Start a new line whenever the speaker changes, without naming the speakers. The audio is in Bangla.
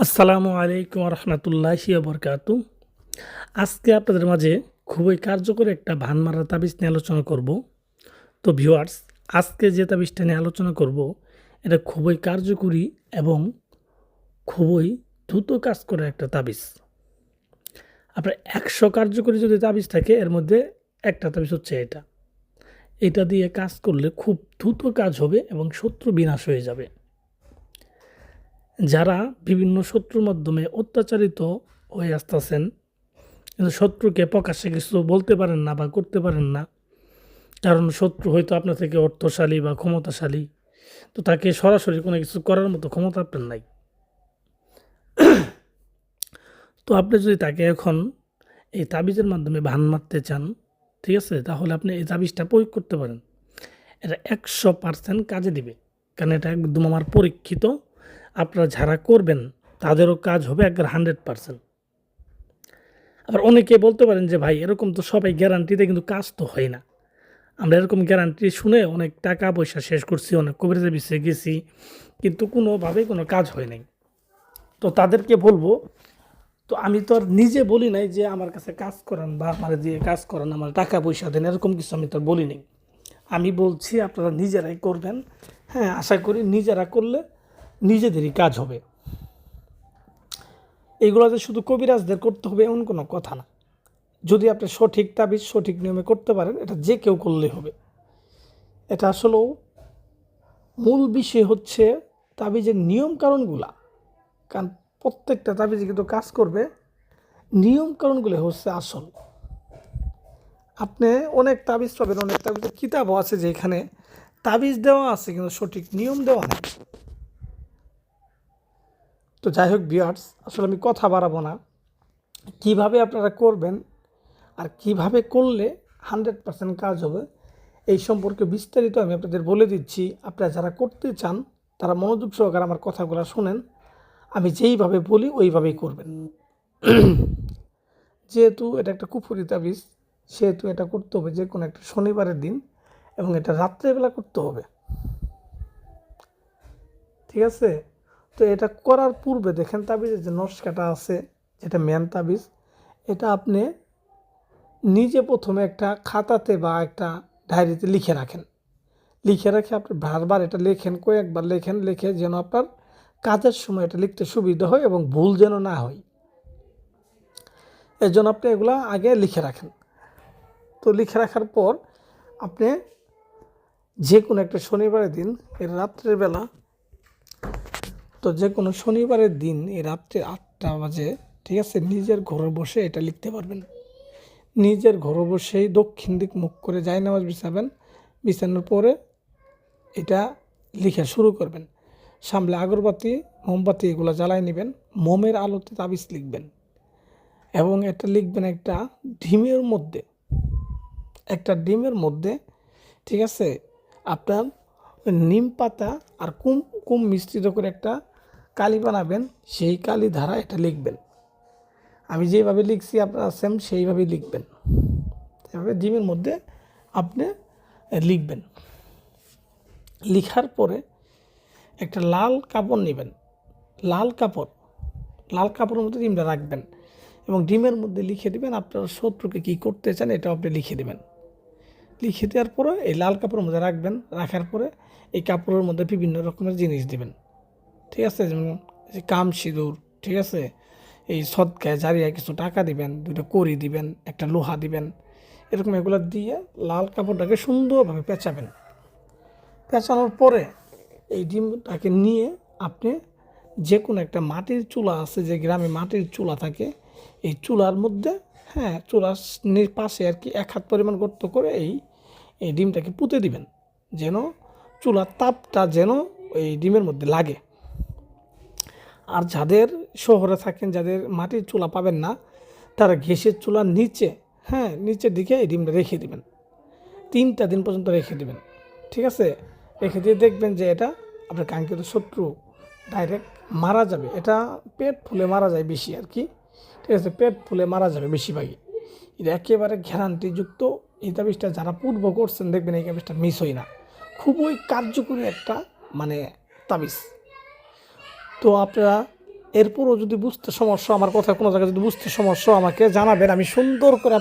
আসসালামু আলাইকুম রহমতুল্লাহি বরকাতু। আজকে আপনাদের মাঝে খুবই কার্যকর একটা ভান মারা তাবিজ নিয়ে আলোচনা করব। তো ভিউয়ার্স, আজকে যে তাবিজটা নিয়ে আলোচনা করব এটা খুবই কার্যকরী এবং খুবই দ্রুত কাজ করে একটা তাবিজ। আপনার 100 কার্যকরী যদি তাবিজ থাকে এর মধ্যে একটা তাবিজ হচ্ছে এটা দিয়ে কাজ করলে খুব দ্রুত কাজ হবে এবং শত্রু বিনাশ হয়ে যাবে। যারা বিভিন্ন শত্রুর মাধ্যমে অত্যাচারিত হয়ে আসতেছেন, কিন্তু শত্রুকে প্রকাশ্যে কিছু বলতে পারেন না বা করতে পারেন না, কারণ শত্রু হয়তো আপনার থেকে অর্থশালী বা ক্ষমতাশালী, তো তাকে সরাসরি কোনো কিছু করার মতো ক্ষমতা আপনার নাই। তো আপনি যদি তাকে এখন এই তাবিজের মাধ্যমে ভান মারতে চান, ঠিক আছে, তাহলে আপনি এই তাবিজটা প্রয়োগ করতে পারেন। এটা 100% কাজে দিবে, কারণ এটা একদম আমার পরীক্ষিত। আপনারা যারা করবেন তাদেরও কাজ হবে একবার 100%। আবার অনেকে বলতে পারেন যে ভাই এরকম তো সবাই গ্যারান্টিতে, কিন্তু কাজ তো হয় না। আমরা এরকম গ্যারান্টি শুনে অনেক টাকা পয়সা শেষ করছি, অনেক কবিরাজের বিষয়ে গেছি, কিন্তু কোনোভাবেই কোনো কাজ হয় নাই। তো তাদেরকে বলবো, তো আমি তো আর নিজে বলি নাই যে আমার কাছে কাজ করান বা আমার দিয়ে কাজ করান, আমার টাকা পয়সা দেন, এরকম কিছু আমি তো আর বলি নাই। আমি বলছি আপনারা নিজেরাই করবেন। হ্যাঁ, আশা করি নিজেরা করলে নিজেদেরই কাজ হবে। এইগুলো যে শুধু কবিরাজদের করতে হবে এমন কোনো কথা না। যদি আপনি সঠিক তাবিজ সঠিক নিয়মে করতে পারেন, এটা যে কেউ করলেই হবে। এটা আসলেও মূল বিষয় হচ্ছে তাবিজের নিয়মকানুনগুলা। কারণ প্রত্যেকটা তাবিজে কিন্তু কাজ করবে, নিয়মকানুনগুলো হচ্ছে আসল। আপনি অনেক তাবিজ পাবেন, অনেক তাবিজের কিতাবও আছে যেখানে তাবিজ দেওয়া আছে কিন্তু সঠিক নিয়ম দেওয়া নেই। তো যাই হোক ভিউয়ার্স, আসলে আমি কথা বাড়াবো না। কিভাবে আপনারা করবেন আর কিভাবে করলে 100% কাজ হবে এই সম্পর্কে বিস্তারিত আমি আপনাদের বলে দিচ্ছি। আপনারা যারা করতে চান তারা মনোযোগ সহকারে আমার কথাগুলো শোনেন। আমি যেইভাবে বলি ওইভাবেই করবেন। যেহেতু এটা একটা কুফরি তাবিজ, সেহেতু এটা করতে হবে যে কোনো একটা শনিবারের দিন, এবং এটা রাত্রেবেলা করতে হবে, ঠিক আছে? তো এটা করার পূর্বে দেখেন তাবিজের যে নকশাটা আছে, যেটা মেন তাবিজ, এটা আপনি নিজে প্রথমে একটা খাতাতে বা একটা ডায়েরিতে লিখে রাখেন। লিখে রেখে আপনি বারবার এটা লেখেন, কয়েকবার লেখেন, লিখে যেন আপনার কাজের সময় এটা লিখতে সুবিধা হয় এবং ভুল যেন না হয়, এর জন্য আপনি এগুলো আগে লিখে রাখেন। তো লিখে রাখার পর আপনি যে কোনো একটা শনিবারের দিন এর রাত্রের বেলা, তো যে কোনো শনিবারের দিন এই রাত্রে 8টা বাজে, ঠিক আছে, নিজের ঘরে বসে এটা লিখতে পারবেন। নিজের ঘরে বসেই দক্ষিণ দিক মুখ করে জায়নামাজ বিছাবেন। বিছানোর পরে এটা লিখা শুরু করবেন। সামনে আগরবাতি, মোমবাতি এগুলো জ্বালায় নেবেন। মোমের আলোতে তাবিজ লিখবেন এবং এটা লিখবেন একটা ডিমের মধ্যে, ঠিক আছে। আপনার নিম পাতা আর কুম মিশ্রিত করে একটা কালি বানাবেন, সেই কালি ধারা এটা লিখবেন। আমি যেভাবে লিখছি আপনারা সেম সেইভাবেই লিখবেন। এভাবে ডিমের মধ্যে আপনি লিখবেন। লিখার পরে একটা লাল কাপড় নেবেন। লাল কাপড় লাল কাপড়ের মধ্যে ডিমটা রাখবেন এবং ডিমের মধ্যে লিখে দেবেন আপনার শত্রুকে কী করতে চান, এটা আপনি লিখে দেবেন। লিখে দেওয়ার পরে এই লাল কাপড়ের মধ্যে রাখবেন। রাখার পরে এই কাপড়ের মধ্যে বিভিন্ন রকমের জিনিস দিবেন, ঠিক আছে, যেমন কাম সিঁদুর, ঠিক আছে, এই সদকায় জারিয়ায় কিছু টাকা দিবেন, দুটো কড়ি দিবেন, একটা লোহা দিবেন, এরকম এগুলো দিয়ে লাল কাপড়টাকে সুন্দরভাবে পেঁচাবেন। পেঁচানোর পরে এই ডিমটাকে নিয়ে আপনি যে কোনো একটা মাটির চুলা আছে, যে গ্রামে মাটির চুলা থাকে, এই চুলার মধ্যে, হ্যাঁ, চুলার পাশে আর কি 1 হাত পরিমাণ গর্ত করে এই ডিমটাকে পুঁতে দিবেন, যেন চুলার তাপটা যেন এই ডিমের মধ্যে লাগে। আর যাদের শহরে থাকেন, যাদের মাটির চুলা পাবেন না, তারা গ্যাসের চুলার নিচে, হ্যাঁ, নিচের দিকে এই ডিমটা রেখে দিবেন। 3টা দিন পর্যন্ত রেখে দিবেন, ঠিক আছে। রেখে দিয়ে দেখবেন যে এটা আপনার কাঙ্ক্ষিত শত্রু ডাইরেক্ট মারা যাবে। এটা পেট ফুলে মারা যায় বেশি আর কি, ঠিক আছে, পেট ফুলে মারা যাবে বেশিরভাগই। এটা একেবারে গ্যারান্টিযুক্ত। এই তাবিজটা যারা পূর্ব করছেন দেখবেন এই তাবিজটা মিস হয় না। খুবই কার্যকরী একটা মানে তাবিজ। তো আপনারা এরপরও যদি বুঝতে সমস্যা, আমার কথা কোনো জায়গায় যদি বুঝতে সমস্যা আমাকে জানাবেন, আমি সুন্দর করে